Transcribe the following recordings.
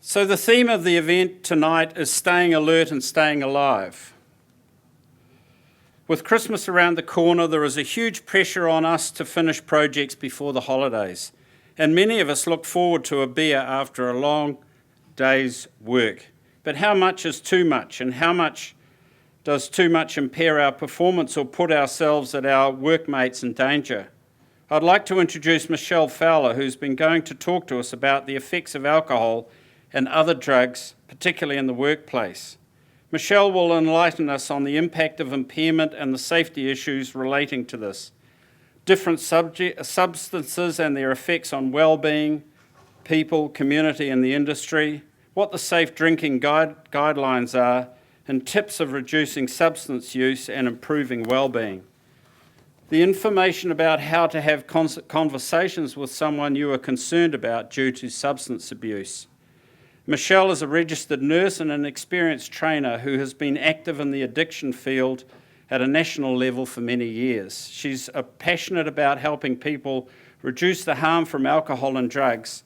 So the theme of the event tonight is staying alert and staying alive. With Christmas around the corner, there is a huge pressure on us to finish projects before the holidays, and many of us look forward to a beer after a long day's work. But how much is too much, and how much does too much impair our performance or put ourselves and our workmates in danger? I'd like to introduce Michelle Fowler, who's been going to talk to us about the effects of alcohol and other drugs, particularly in the workplace. Michelle will enlighten us on the impact of impairment and the safety issues relating to this, different substances and their effects on wellbeing, people, community and the industry, what the safe drinking guidelines are, and tips of reducing substance use and improving wellbeing. The information about how to have conversations with someone you are concerned about due to substance abuse. Michelle is a registered nurse and an experienced trainer who has been active in the addiction field at a national level for many years. She's passionate about helping people reduce the harm from alcohol and drugs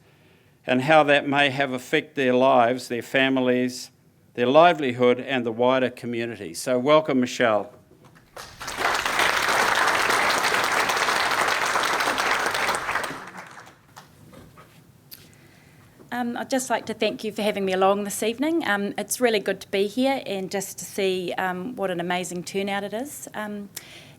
and how that may have affected their lives, their families, their livelihood and the wider community. So welcome, Michelle. I'd just like to thank you for having me along this evening. It's really good to be here and just to see what an amazing turnout it is.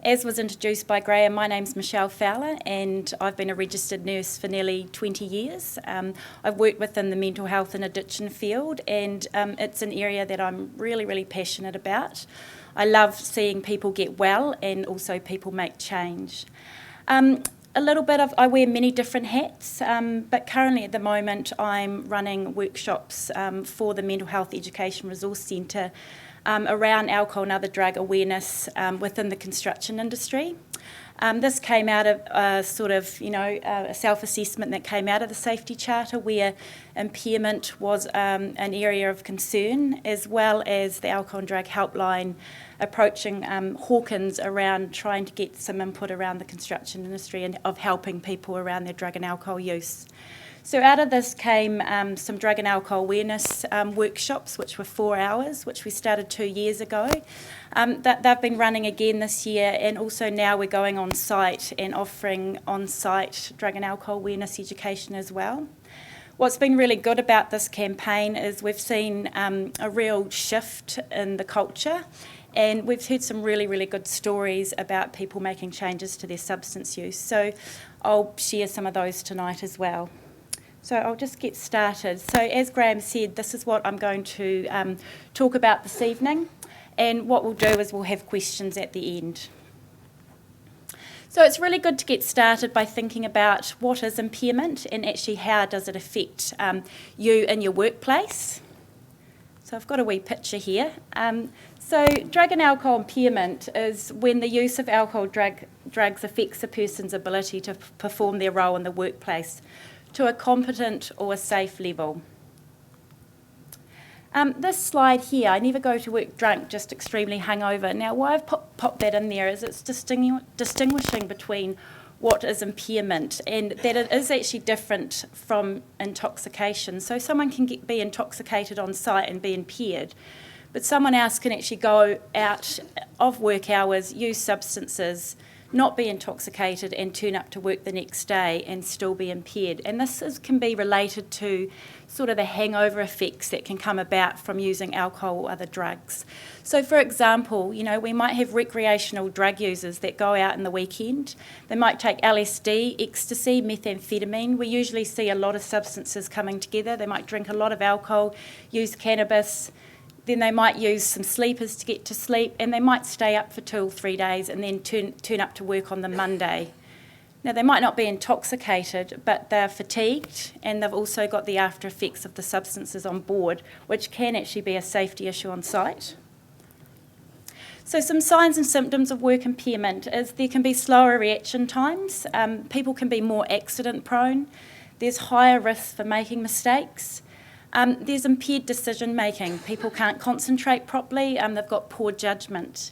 As was introduced by Graham, my name's Michelle Fowler and I've been a registered nurse for nearly 20 years. I've worked within the mental health and addiction field and it's an area that I'm really, really passionate about. I love seeing people get well and also people make change. I wear many different hats, but currently at the moment I'm running workshops for the Mental Health Education Resource Centre around alcohol and other drug awareness within the construction industry. This came out of a self-assessment that came out of the Safety Charter where impairment was an area of concern, as well as the Alcohol and Drug Helpline approaching Hawkins around trying to get some input around the construction industry and of helping people around their drug and alcohol use. So out of this came some drug and alcohol awareness workshops, which were 4 hours, which we started 2 years ago. They've been running again this year, and also now we're going on site and offering on-site drug and alcohol awareness education as well. What's been really good about this campaign is we've seen a real shift in the culture, and we've heard some really, really good stories about people making changes to their substance use. So I'll share some of those tonight as well. So I'll just get started. So as Graham said, this is what I'm going to talk about this evening. And what we'll do is we'll have questions at the end. So it's really good to get started by thinking about what is impairment and actually how does it affect you in your workplace. So I've got a wee picture here. So drug and alcohol impairment is when the use of alcohol drugs affects a person's ability to perform their role in the workplace to a competent or a safe level. This slide here, I never go to work drunk, just extremely hungover. Now why I've popped that in there is it's distinguishing between what is impairment and that it is actually different from intoxication. So someone can be intoxicated on site and be impaired, but someone else can actually go out of work hours, use substances, not be intoxicated and turn up to work the next day and still be impaired. And this can be related to sort of the hangover effects that can come about from using alcohol or other drugs. So for example, we might have recreational drug users that go out in the weekend. They might take LSD, ecstasy, methamphetamine. We usually see a lot of substances coming together. They might drink a lot of alcohol, use cannabis, then they might use some sleepers to get to sleep, and they might stay up for 2 or 3 days and then turn up to work on the Monday. Now, they might not be intoxicated, but they're fatigued, and they've also got the after effects of the substances on board, which can actually be a safety issue on site. So some signs and symptoms of work impairment is there can be slower reaction times, people can be more accident prone, there's higher risk for making mistakes, there's impaired decision making, people can't concentrate properly, they've got poor judgment.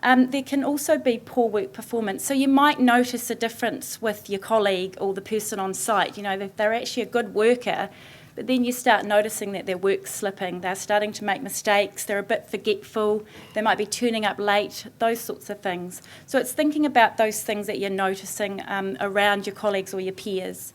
There can also be poor work performance. So you might notice a difference with your colleague or the person on site. If they're actually a good worker, but then you start noticing that their work's slipping, they're starting to make mistakes, they're a bit forgetful, they might be turning up late, those sorts of things. So it's thinking about those things that you're noticing around your colleagues or your peers.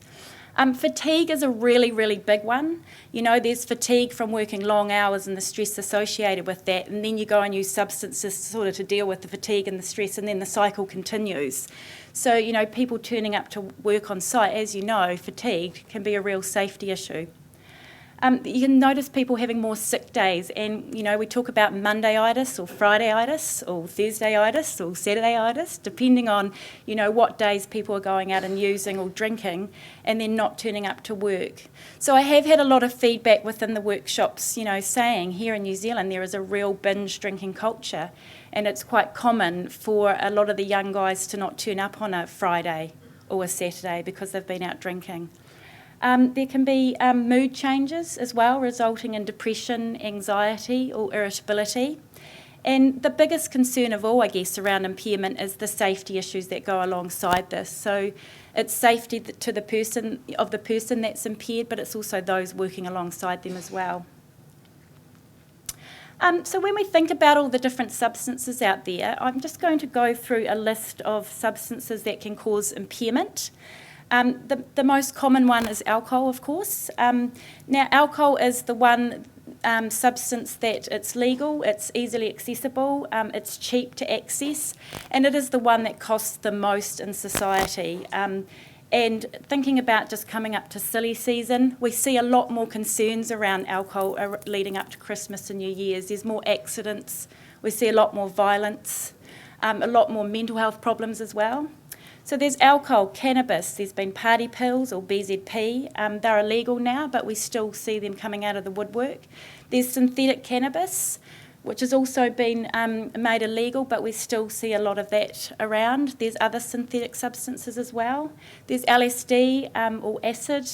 Fatigue is a really, really big one. You know, there's fatigue from working long hours and the stress associated with that, and then you go and use substances sort of to deal with the fatigue and the stress, and then the cycle continues. So, you know, people turning up to work on site, as you know, fatigued can be a real safety issue. You can notice people having more sick days, and, you know, we talk about Monday-itis or Friday-itis or Thursday-itis or Saturday-itis, depending on, you know, what days people are going out and using or drinking and then not turning up to work. So I have had a lot of feedback within the workshops, you know, saying here in New Zealand there is a real binge drinking culture, and it's quite common for a lot of the young guys to not turn up on a Friday or a Saturday because they've been out drinking. There can be mood changes as well, resulting in depression, anxiety or irritability. And the biggest concern of all, I guess, around impairment is the safety issues that go alongside this. So it's safety to the person that's impaired, but it's also those working alongside them as well. So when we think about all the different substances out there, I'm just going to go through a list of substances that can cause impairment. The most common one is alcohol, of course. Now, alcohol is the one substance that it's legal, it's easily accessible, it's cheap to access, and it is the one that costs the most in society. And thinking about just coming up to silly season, we see a lot more concerns around alcohol leading up to Christmas and New Year's. There's more accidents, we see a lot more violence, a lot more mental health problems as well. So there's alcohol, cannabis, there's been party pills or BZP. They're illegal now, but we still see them coming out of the woodwork. There's synthetic cannabis, which has also been made illegal, but we still see a lot of that around. There's other synthetic substances as well. There's LSD or acid,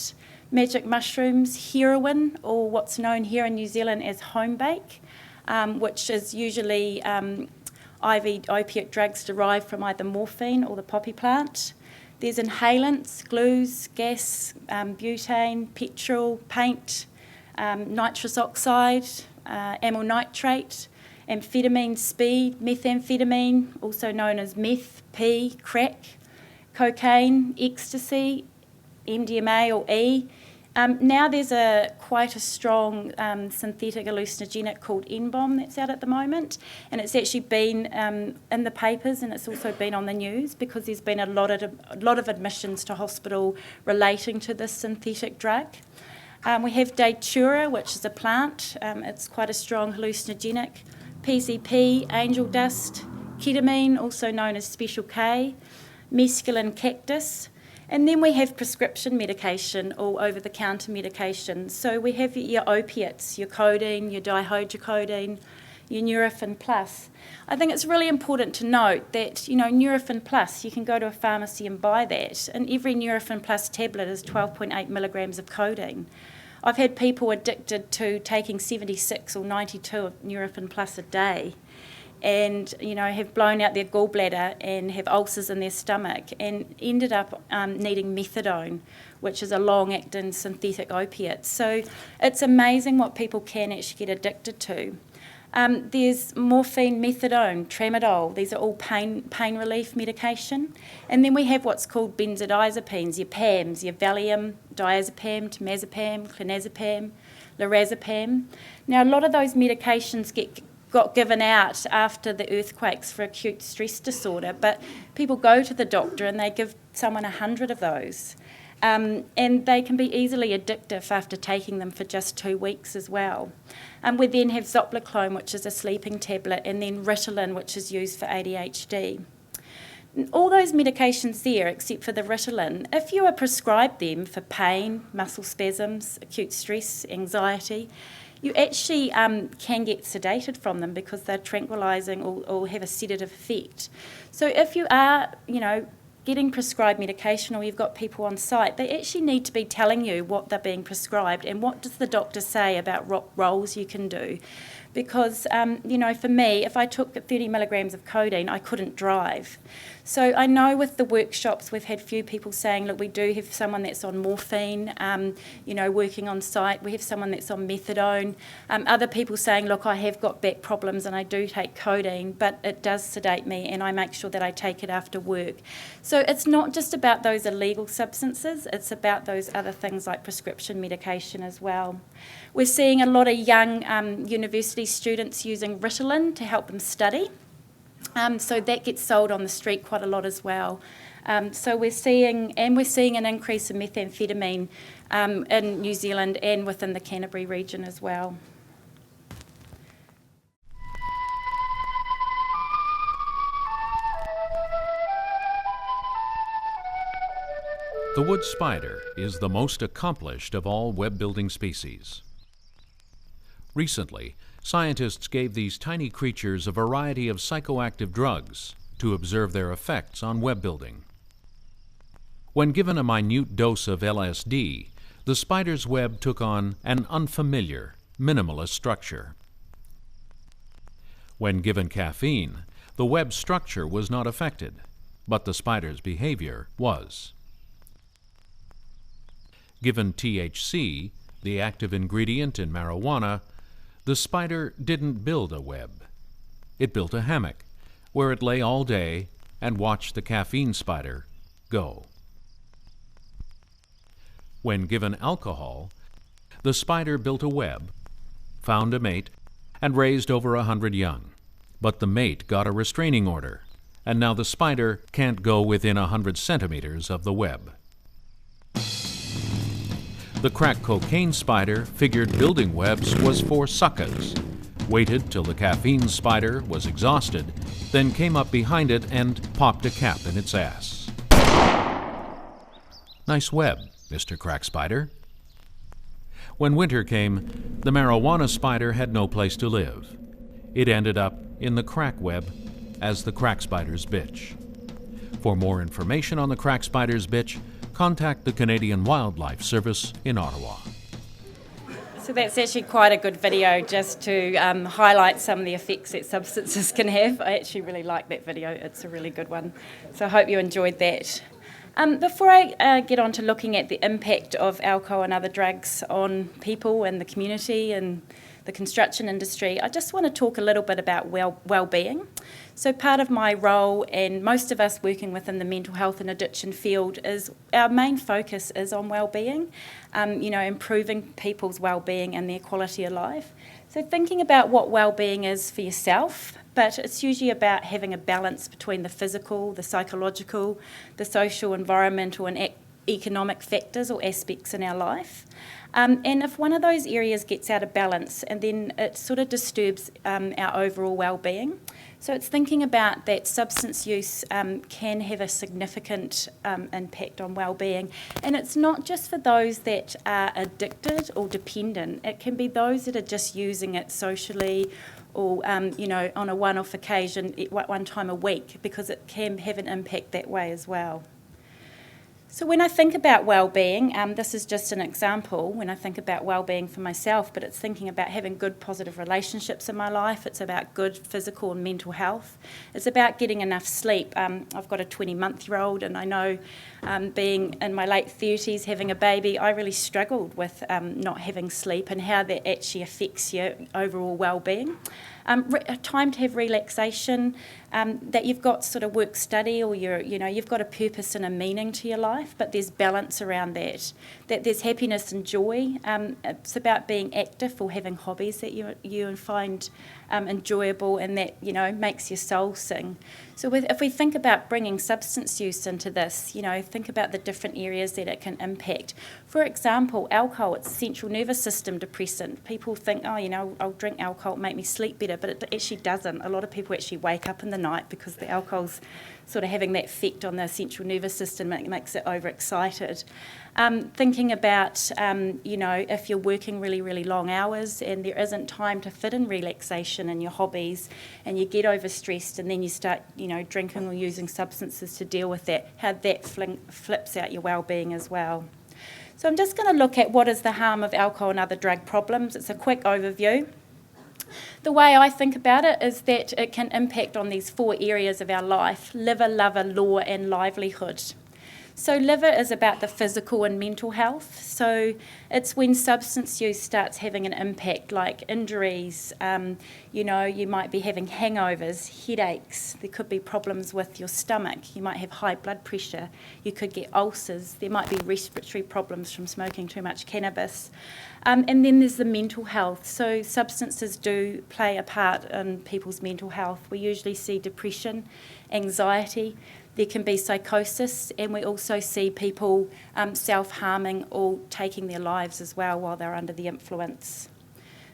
magic mushrooms, heroin, or what's known here in New Zealand as home bake, which is usually IV opiate drugs derived from either morphine or the poppy plant. There's inhalants, glues, gas, butane, petrol, paint, nitrous oxide, amyl nitrate, amphetamine, speed, methamphetamine, also known as meth, P, crack, cocaine, ecstasy, MDMA or E. Now there's quite a strong synthetic hallucinogenic called N-bomb that's out at the moment, and it's actually been in the papers, and it's also been on the news because there's been a lot of admissions to hospital relating to this synthetic drug. We have Datura, which is a plant. It's quite a strong hallucinogenic. PCP, angel dust, ketamine, also known as Special K, mescaline cactus. And then we have prescription medication or over-the-counter medication. So we have your opiates, your codeine, your dihydrocodone, your Nurofen Plus. I think it's really important to note that, you know, Nurofen Plus, you can go to a pharmacy and buy that, and every Nurofen Plus tablet is 12.8 milligrams of codeine. I've had people addicted to taking 76 or 92 of Nurofen Plus a day, and, you know, have blown out their gallbladder and have ulcers in their stomach and ended up needing methadone, which is a long-acting synthetic opiate. So it's amazing what people can actually get addicted to. There's morphine, methadone, tramadol. These are all pain relief medication. And then we have what's called benzodiazepines, your PAMs, your Valium, diazepam, temazepam, clonazepam, lorazepam. Now, a lot of those medications got given out after the earthquakes for acute stress disorder, but people go to the doctor and they give someone 100 of those. And they can be easily addictive after taking them for just 2 weeks as well. We then have Zopiclone, which is a sleeping tablet, and then Ritalin, which is used for ADHD. All those medications there, except for the Ritalin, if you are prescribed them for pain, muscle spasms, acute stress, anxiety, you actually can get sedated from them because they're tranquilising or have a sedative effect. So if you are, you know, getting prescribed medication or you've got people on site, they actually need to be telling you what they're being prescribed and what does the doctor say about what roles you can do. Because, you know, for me, if I took 30 milligrams of codeine, I couldn't drive. So I know with the workshops we've had few people saying, look, we do have someone that's on morphine, working on site. We have someone that's on methadone. Other people saying, look, I have got back problems and I do take codeine, but it does sedate me and I make sure that I take it after work. So it's not just about those illegal substances, it's about those other things like prescription medication as well. We're seeing a lot of young university students using Ritalin to help them study. So that gets sold on the street quite a lot as well. So we're seeing an increase in methamphetamine in New Zealand and within the Canterbury region as well. The wood spider is the most accomplished of all web-building species. Recently, scientists gave these tiny creatures a variety of psychoactive drugs to observe their effects on web building. When given a minute dose of LSD, the spider's web took on an unfamiliar, minimalist structure. When given caffeine, the web structure was not affected, but the spider's behavior was. Given THC, the active ingredient in marijuana, the spider didn't build a web. It built a hammock, where it lay all day and watched the caffeine spider go. When given alcohol, the spider built a web, found a mate, and raised over 100 young. But the mate got a restraining order, and now the spider can't go within 100 centimeters of the web. The crack cocaine spider figured building webs was for suckers, waited till the caffeine spider was exhausted, then came up behind it and popped a cap in its ass. Nice web, Mr. Crack Spider. When winter came, the marijuana spider had no place to live. It ended up in the crack web as the crack spider's bitch. For more information on the crack spider's bitch, contact the Canadian Wildlife Service in Ottawa. So that's actually quite a good video just to highlight some of the effects that substances can have. I actually really like that video. It's a really good one. So I hope you enjoyed that. Before I get on to looking at the impact of alcohol and other drugs on people and the community and the construction industry, I just want to talk a little bit about wellbeing. So part of my role, and most of us working within the mental health and addiction field, is our main focus is on wellbeing, improving people's wellbeing and their quality of life. So thinking about what wellbeing is for yourself, but it's usually about having a balance between the physical, the psychological, the social, environmental and economic factors or aspects in our life. And if one of those areas gets out of balance, and then it sort of disturbs our overall well-being. So it's thinking about that substance use can have a significant impact on well-being. And it's not just for those that are addicted or dependent. It can be those that are just using it socially or, on a one-off occasion, one time a week, because it can have an impact that way as well. So when I think about well-being, this is just an example when I think about well-being for myself, but it's thinking about having good positive relationships in my life. It's about good physical and mental health. It's about getting enough sleep. I've got a 20-month-year-old, and I know being in my late 30s, having a baby, I really struggled with not having sleep and how that actually affects your overall well-being. Time to have relaxation, that you've got sort of work study or you've got a purpose and a meaning to your life, but there's balance around that there's happiness and joy. It's about being active or having hobbies that you find enjoyable and that makes your soul sing. So if we think about bringing substance use into this, think about the different areas that it can impact. For example, alcohol, it's a central nervous system depressant. People think, I'll drink alcohol, it'll make me sleep better, but it actually doesn't. A lot of people actually wake up in the night because the alcohol's sort of having that effect on the central nervous system, it makes it overexcited. Thinking about, if you're working really, really long hours and there isn't time to fit in relaxation and your hobbies and you get overstressed and then you start, drinking or using substances to deal with that, how that flips out your well-being as well. So I'm just going to look at what is the harm of alcohol and other drug problems. It's a quick overview. The way I think about it is that it can impact on these 4 areas of our life: liver, lover, law and livelihood. So liver is about the physical and mental health. So it's when substance use starts having an impact, like injuries, you might be having hangovers, headaches, there could be problems with your stomach, you might have high blood pressure, you could get ulcers, there might be respiratory problems from smoking too much cannabis. And then there's the mental health. So substances do play a part in people's mental health. We usually see depression, anxiety. There can be psychosis, and we also see people self-harming or taking their lives as well while they're under the influence.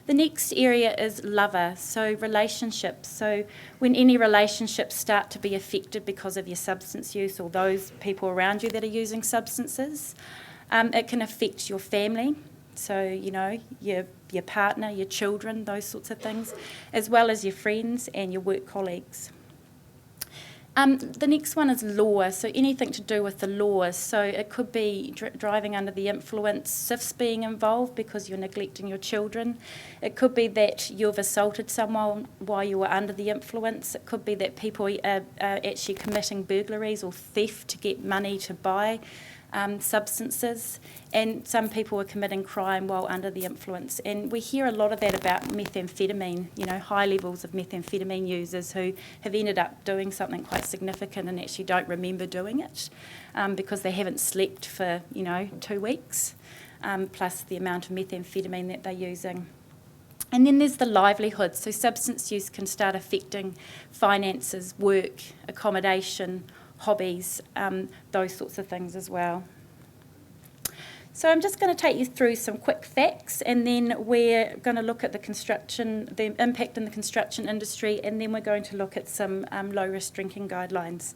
The next area is lover, so relationships. So when any relationships start to be affected because of your substance use or those people around you that are using substances, it can affect your family. So, your partner, your children, those sorts of things, as well as your friends and your work colleagues. The next one is law, so anything to do with the laws. So it could be driving under the influence, SIFs being involved because you're neglecting your children. It could be that you've assaulted someone while you were under the influence. It could be that people are actually committing burglaries or theft to get money to buy substances, and some people are committing crime while under the influence. And we hear a lot of that about methamphetamine, high levels of methamphetamine users who have ended up doing something quite significant and actually don't remember doing it because they haven't slept for, 2 weeks, plus the amount of methamphetamine that they're using. And then there's the livelihood. So substance use can start affecting finances, work, accommodation, hobbies, those sorts of things as well. So I'm just going to take you through some quick facts, and then we're going to look at the impact in the construction industry, and then we're going to look at some low-risk drinking guidelines.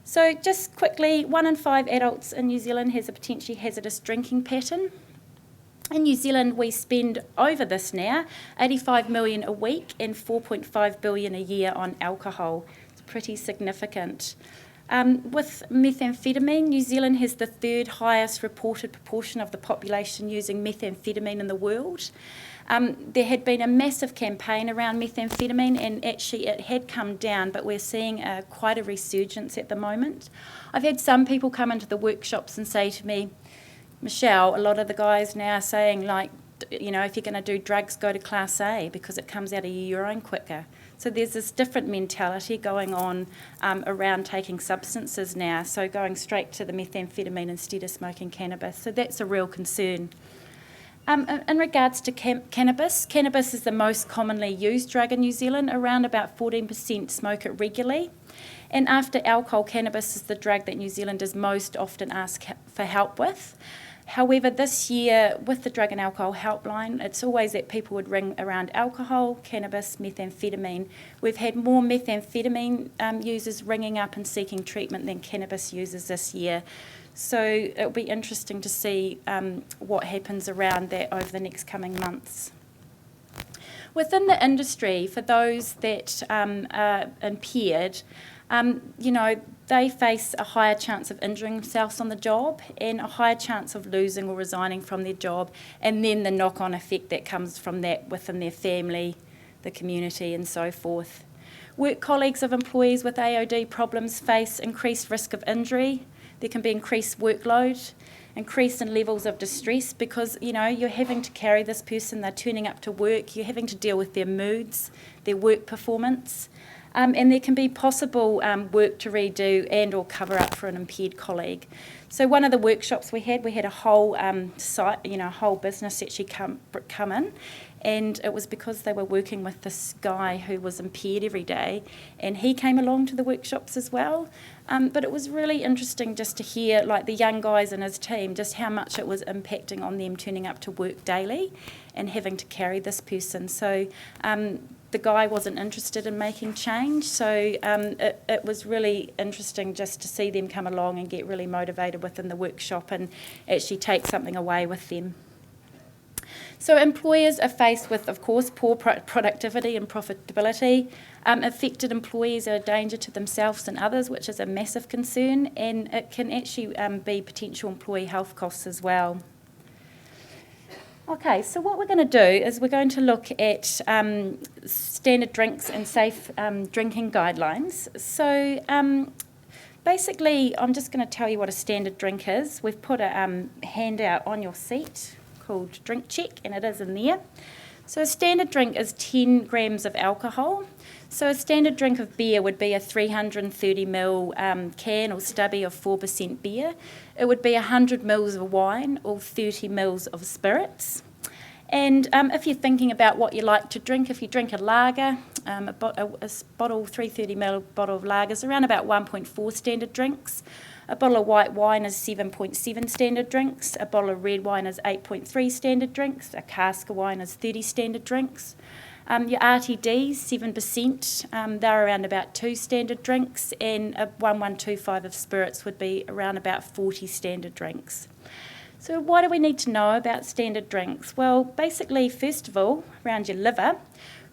So just quickly, 1 in 5 adults in New Zealand has a potentially hazardous drinking pattern. In New Zealand, we spend over this now, 85 million a week and 4.5 billion a year on alcohol. It's pretty significant. With methamphetamine, New Zealand has the 3rd highest reported proportion of the population using methamphetamine in the world. There had been a massive campaign around methamphetamine, and actually it had come down, but we're seeing quite a resurgence at the moment. I've had some people come into the workshops and say to me, Michelle, a lot of the guys now are saying, if you're going to do drugs, go to Class A because it comes out of your urine quicker. So there's this different mentality going on around taking substances now, so going straight to the methamphetamine instead of smoking cannabis. So that's a real concern. In regards to cannabis is the most commonly used drug in New Zealand. Around about 14% smoke it regularly. And after alcohol, cannabis is the drug that New Zealanders most often ask for help with. However, this year, with the Drug and Alcohol Helpline, it's always that people would ring around alcohol, cannabis, methamphetamine. We've had more methamphetamine users ringing up and seeking treatment than cannabis users this year. So it'll be interesting to see what happens around that over the next coming months. Within the industry, for those that are impaired, they face a higher chance of injuring themselves on the job and a higher chance of losing or resigning from their job, and then the knock-on effect that comes from that within their family, the community and so forth. Work colleagues of employees with AOD problems face increased risk of injury. There can be increased workload, increase in levels of distress because, you're having to carry this person, they're turning up to work, you're having to deal with their moods, their work performance. And there can be possible work to redo and or cover up for an impaired colleague. So one of the workshops we had a whole site, a whole business actually come in, and it was because they were working with this guy who was impaired every day, and he came along to the workshops as well. But it was really interesting just to hear, the young guys in his team, just how much it was impacting on them turning up to work daily and having to carry this person. So the guy wasn't interested in making change, so it was really interesting just to see them come along and get really motivated within the workshop and actually take something away with them. So employers are faced with, of course, poor productivity and profitability. Affected employees are a danger to themselves and others, which is a massive concern, and it can actually be potential employee health costs as well. Okay, so what we're going to do is we're going to look at standard drinks and safe drinking guidelines. So basically, I'm just going to tell you what a standard drink is. We've put a handout on your seat called Drink Check, and it is in there. So a standard drink is 10 grams of alcohol. So a standard drink of beer would be a 330ml can or stubby of 4% beer. It would be 100 mils of wine or 30 mils of spirits. And if you're thinking about what you like to drink, if you drink a lager, a bottle, 330ml bottle of lager is around about 1.4 standard drinks. A bottle of white wine is 7.7 standard drinks. A bottle of red wine is 8.3 standard drinks. A cask of wine is 30 standard drinks. Your RTDs, 7%, they're around about 2 standard drinks, and a 1125 of spirits would be around about 40 standard drinks. So what do we need to know about standard drinks? Well, basically, first of all, around your liver.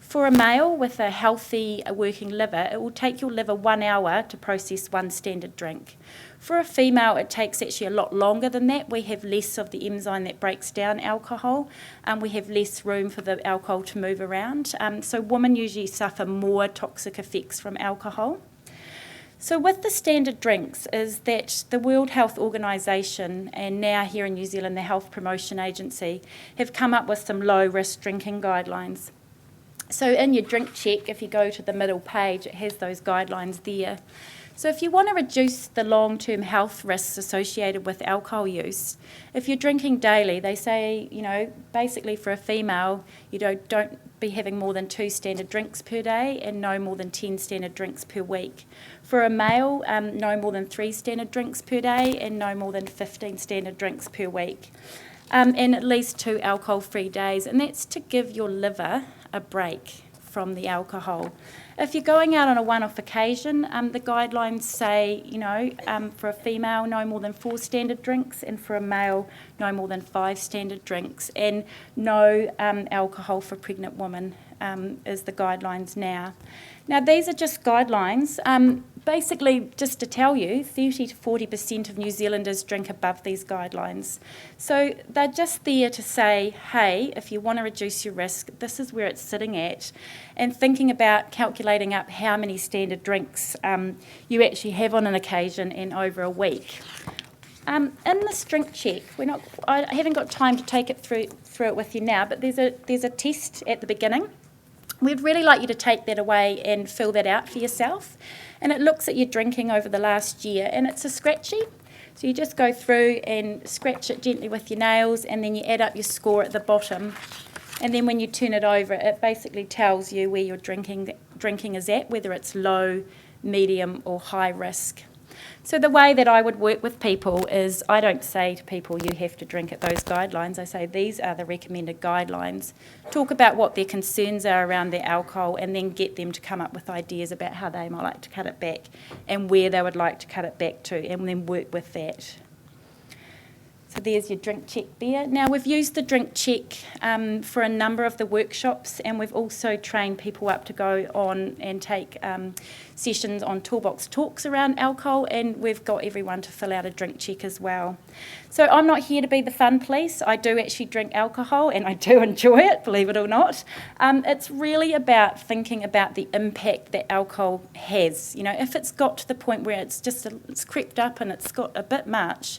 For a male with a healthy working liver, it will take your liver 1 hour to process 1 standard drink. For a female, it takes actually a lot longer than that. We have less of the enzyme that breaks down alcohol, and we have less room for the alcohol to move around. So women usually suffer more toxic effects from alcohol. So with the standard drinks is that the World Health Organisation, and now here in New Zealand the Health Promotion Agency, have come up with some low-risk drinking guidelines. So in your drink check, if you go to the middle page, it has those guidelines there. So if you want to reduce the long-term health risks associated with alcohol use, if you're drinking daily, they say, basically for a female, don't be having more than 2 standard drinks per day and no more than 10 standard drinks per week. For a male, no more than 3 standard drinks per day and no more than 15 standard drinks per week. And at least 2 alcohol-free days, and that's to give your liver a break from the alcohol. If you're going out on a one-off occasion, the guidelines say, for a female, no more than 4 standard drinks, and for a male, no more than 5 standard drinks, and no alcohol for pregnant women is the guidelines now. Now, these are just guidelines. Basically, just to tell you, 30 to 40% of New Zealanders drink above these guidelines. So they're just there to say, hey, if you want to reduce your risk, this is where it's sitting at, and thinking about calculating up how many standard drinks you actually have on an occasion and over a week. In this drink check, I haven't got time to take it through it with you now, but there's a test at the beginning. We'd really like you to take that away and fill that out for yourself. And it looks at your drinking over the last year, and it's a scratchy. So you just go through and scratch it gently with your nails, and then you add up your score at the bottom. And then when you turn it over, it basically tells you where your drinking is at, whether it's low, medium, or high risk. So the way that I would work with people is I don't say to people you have to drink at those guidelines. I say these are the recommended guidelines. Talk about what their concerns are around their alcohol, and then get them to come up with ideas about how they might like to cut it back and where they would like to cut it back to, and then work with that. So there's your drink check there. Now, we've used the drink check for a number of the workshops, and we've also trained people up to go on and take sessions on toolbox talks around alcohol, and we've got everyone to fill out a drink check as well. So I'm not here to be the fun police. I do actually drink alcohol, and I do enjoy it, believe it or not. It's really about thinking about the impact that alcohol has. If it's got to the point where it's crept up and it's got a bit much,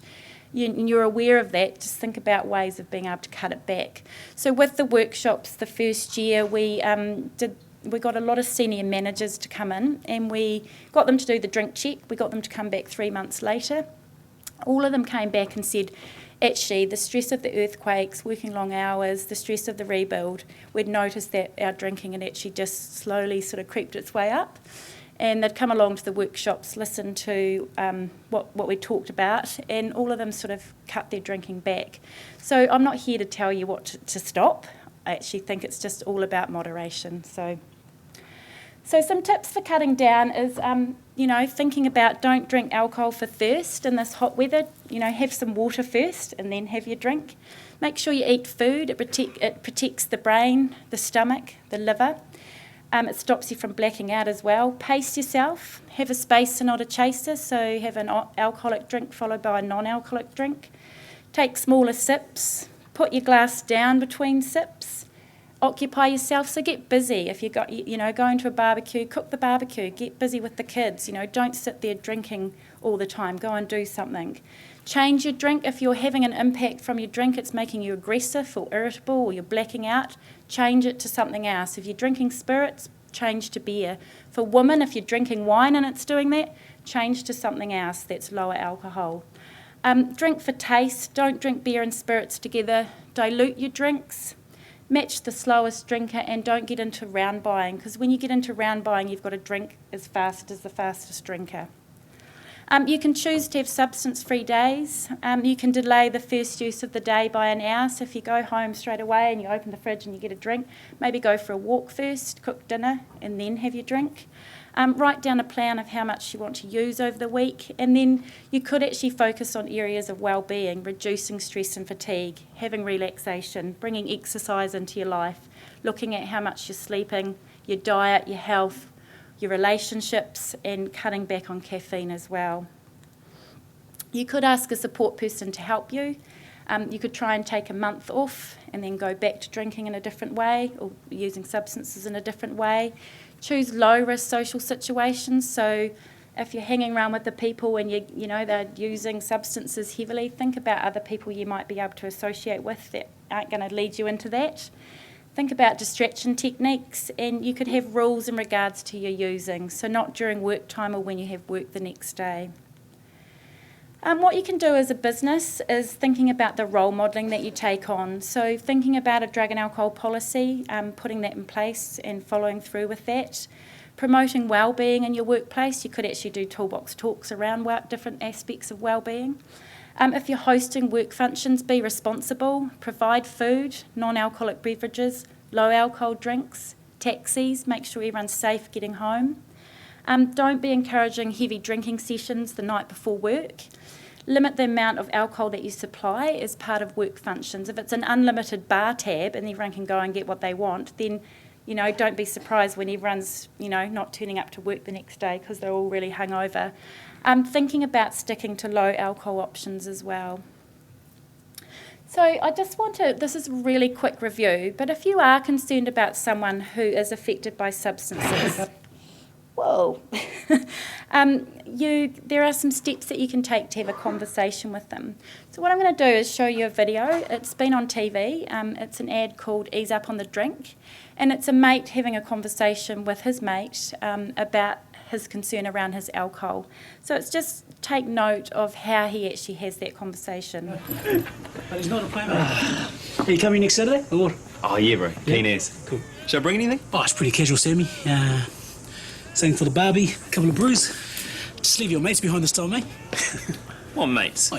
you're aware of that, just think about ways of being able to cut it back. So with the workshops, the first year we got a lot of senior managers to come in, and we got them to do the drink check. We got them to come back 3 months later. All of them came back and said, actually, the stress of the earthquakes, working long hours, the stress of the rebuild, we'd noticed that our drinking had actually just slowly sort of creeped its way up. And they'd come along to the workshops, listen to what we talked about, and all of them sort of cut their drinking back. So I'm not here to tell you what to stop. I actually think it's just all about moderation. So some tips for cutting down is, thinking about don't drink alcohol for thirst in this hot weather. Have some water first and then have your drink. Make sure you eat food. It protects the brain, the stomach, the liver. It stops you from blacking out as well. Pace yourself. Have a spacer, not a chaser. So have an alcoholic drink followed by a non-alcoholic drink. Take smaller sips. Put your glass down between sips. Occupy yourself, so get busy. If you're going to a barbecue, cook the barbecue, get busy with the kids. Don't sit there drinking all the time. Go and do something. Change your drink. If you're having an impact from your drink, it's making you aggressive or irritable, or you're blacking out, change it to something else. If you're drinking spirits, change to beer. For women, if you're drinking wine and it's doing that, change to something else that's lower alcohol. Drink for taste. Don't drink beer and spirits together. Dilute your drinks. Match the slowest drinker, and don't get into round buying, because when you get into round buying, you've got to drink as fast as the fastest drinker. You can choose to have substance-free days. You can delay the first use of the day by an hour. So if you go home straight away and you open the fridge and you get a drink, maybe go for a walk first, cook dinner, and then have your drink. Write down a plan of how much you want to use over the week, and then you could actually focus on areas of well-being, reducing stress and fatigue, having relaxation, bringing exercise into your life, looking at how much you're sleeping, your diet, your health, your relationships, and cutting back on caffeine as well. You could ask a support person to help you. You could try and take a month off and then go back to drinking in a different way, or using substances in a different way. Choose low-risk social situations. So if you're hanging around with the people and they're using substances heavily, think about other people you might be able to associate with that aren't going to lead you into that. Think about distraction techniques, and you could have rules in regards to your using, so not during work time or when you have work the next day. What you can do as a business is thinking about the role modelling that you take on. So thinking about a drug and alcohol policy, putting that in place and following through with that. Promoting wellbeing in your workplace. You could actually do toolbox talks around different aspects of wellbeing. If you're hosting work functions, be responsible. Provide food, non-alcoholic beverages, low-alcohol drinks, taxis. Make sure everyone's safe getting home. Don't be encouraging heavy drinking sessions the night before work. Limit the amount of alcohol that you supply as part of work functions. If it's an unlimited bar tab and everyone can go and get what they want, then don't be surprised when everyone's not turning up to work the next day because they're all really hungover. Thinking about sticking to low alcohol options as well. So I just this is a really quick review, but if you are concerned about someone who is affected by substances, whoa, there are some steps that you can take to have a conversation with them. So what I'm going to do is show you a video. It's been on TV. It's an ad called Ease Up on the Drink, and it's a mate having a conversation with his mate about his concern around his alcohol. So it's just take note of how he actually has that conversation. But he's not a player. Are you coming next Saturday or what? Oh yeah, bro. Keen as. Cool. Should I bring anything? Oh, it's pretty casual, Sammy. Something for the barbie, a couple of brews. Just leave your mates behind this time, mate. What mates? Oh,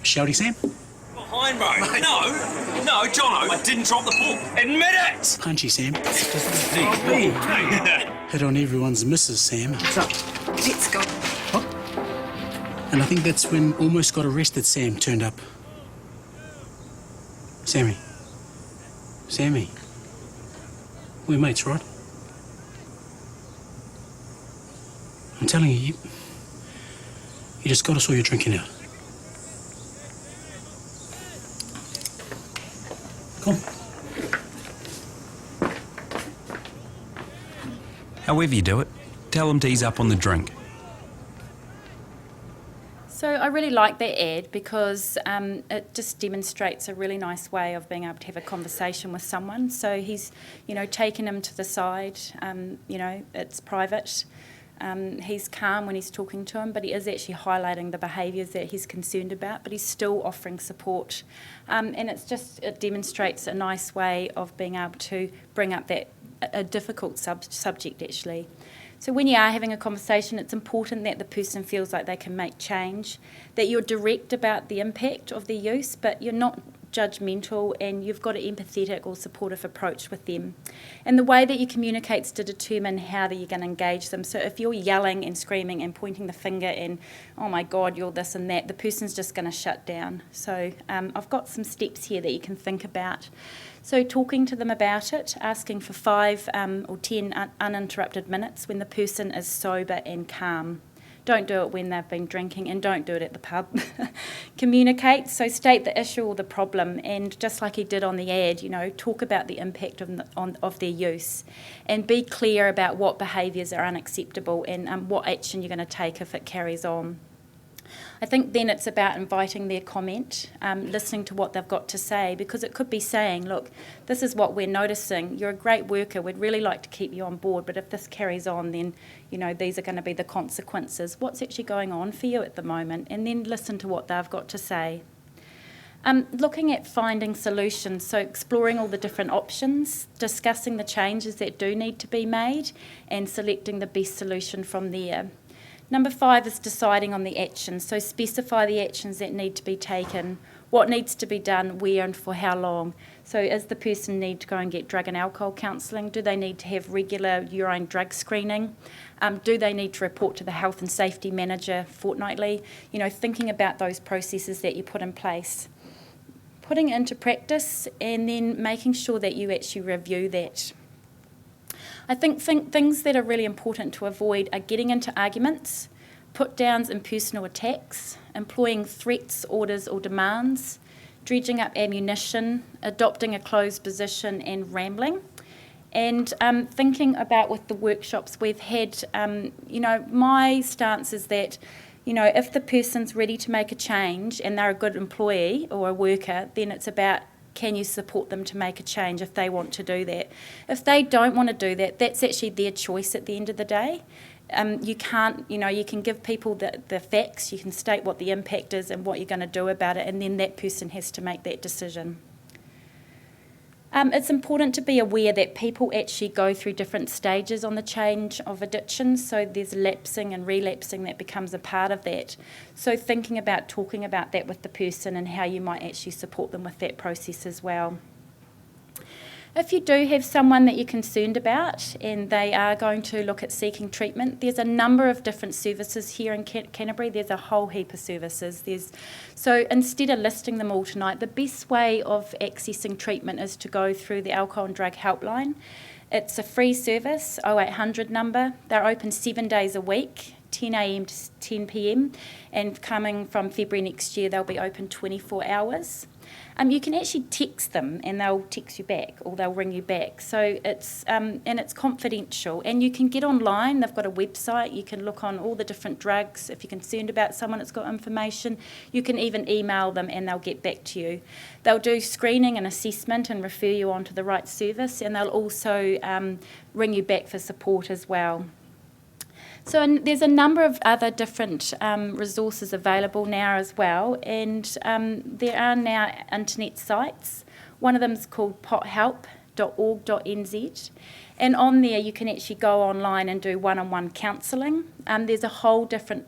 Shouty Sam. Behind, bro. No, Jono. I didn't drop the ball. Admit it! Punchy Sam. Hey. Hit on everyone's missus, Sam. What's up? Let's go. What? And I think that's when almost got arrested Sam turned up. Sammy. We're mates, right? I'm telling you, you just got us all your drinking out. Come on. However you do it, tell them to ease up on the drink. So I really like that ad because it just demonstrates a really nice way of being able to have a conversation with someone. So he's, taken him to the side. It's private. He's calm when he's talking to him, but he is actually highlighting the behaviours that he's concerned about, but he's still offering support. And it demonstrates a nice way of being able to bring up a difficult subject, actually. So when you are having a conversation, it's important that the person feels like they can make change, that you're direct about the impact of their use, but you're not judgmental, and you've got an empathetic or supportive approach with them. And the way that you communicate is to determine how you're going to engage them. So if you're yelling and screaming and pointing the finger and, oh my God, you're this and that, the person's just going to shut down. So I've got some steps here that you can think about. So talking to them about it, asking for 5 or 10 uninterrupted minutes when the person is sober and calm. Don't do it when they've been drinking, and don't do it at the pub. Communicate, so state the issue or the problem, and just like he did on the ad, talk about the impact of their use, and be clear about what behaviours are unacceptable and what action you're going to take if it carries on. I think then it's about inviting their comment, listening to what they've got to say, because it could be saying, look, this is what we're noticing. You're a great worker. We'd really like to keep you on board, but if this carries on, then, these are going to be the consequences. What's actually going on for you at the moment? And then listen to what they've got to say. Looking at finding solutions, so exploring all the different options, discussing the changes that do need to be made, and selecting the best solution from there. Number 5 is deciding on the actions, so specify the actions that need to be taken, what needs to be done, where and for how long. So does the person need to go and get drug and alcohol counselling? Do they need to have regular urine drug screening? Do they need to report to the health and safety manager fortnightly? Thinking about those processes that you put in place. Putting it into practice and then making sure that you actually review that. I think things that are really important to avoid are getting into arguments, put-downs and personal attacks, employing threats, orders or demands, dredging up ammunition, adopting a closed position and rambling. And thinking about with the workshops we've had, my stance is that, if the person's ready to make a change and they're a good employee or a worker, then it's about, can you support them to make a change if they want to do that? If they don't want to do that, that's actually their choice at the end of the day. You can't, you can give people the facts, you can state what the impact is and what you're going to do about it, and then that person has to make that decision. It's important to be aware that people actually go through different stages on the change of addiction, so there's lapsing and relapsing that becomes a part of that. So thinking about talking about that with the person and how you might actually support them with that process as well. If you do have someone that you're concerned about and they are going to look at seeking treatment, there's a number of different services here in Canterbury. There's a whole heap of services. So instead of listing them all tonight, the best way of accessing treatment is to go through the Alcohol and Drug Helpline. It's a free service, 0800 number. They're open 7 days a week, 10 a.m. to 10 p.m, and coming from February next year, they'll be open 24 hours. You can actually text them and they'll text you back or they'll ring you back. So it's confidential, and you can get online. They've got a website. You can look on all the different drugs. If you're concerned about someone that's got information, you can even email them and they'll get back to you. They'll do screening and assessment and refer you on to the right service, and they'll also ring you back for support as well. So there's a number of other different resources available now as well, and there are now internet sites. One of them is called pothelp.org.nz, and on there you can actually go online and do one-on-one counselling. There's a whole different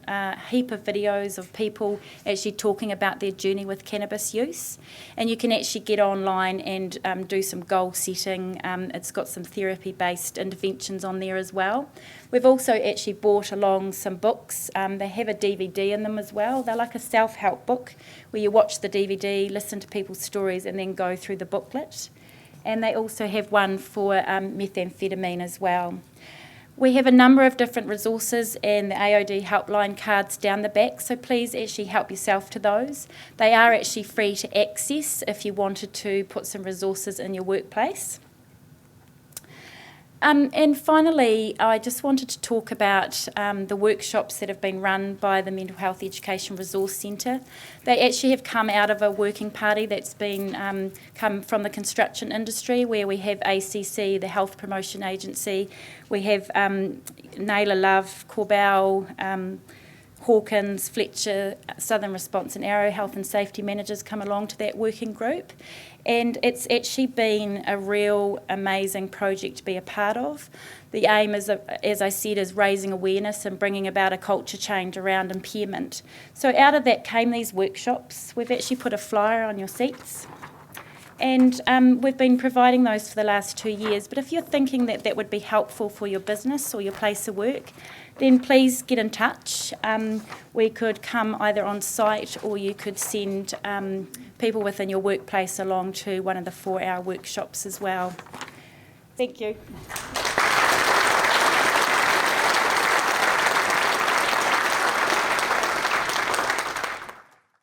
heap of videos of people actually talking about their journey with cannabis use, and you can actually get online and do some goal setting. It's got some therapy-based interventions on there as well. We've also actually brought along some books. They have a DVD in them as well. They're like a self-help book where you watch the DVD, listen to people's stories, and then go through the booklet. And they also have one for methamphetamine as well. We have a number of different resources and the AOD helpline cards down the back, so please actually help yourself to those. They are actually free to access if you wanted to put some resources in your workplace. And finally, I just wanted to talk about the workshops that have been run by the Mental Health Education Resource Centre. They actually have come out of a working party that's been come from the construction industry, where we have ACC, the Health Promotion Agency, we have Naylor Love, Corbell, Hawkins, Fletcher, Southern Response and Arrow Health and Safety Managers come along to that working group. And it's actually been a real amazing project to be a part of. The aim, is, as I said, is raising awareness and bringing about a culture change around impairment. So out of that came these workshops. We've actually put a flyer on your seats. And we've been providing those for the last 2 years. But if you're thinking that that would be helpful for your business or your place of work, then please get in touch. We could come either on site, or you could send people within your workplace along to one of the 4-hour workshops as well. Thank you.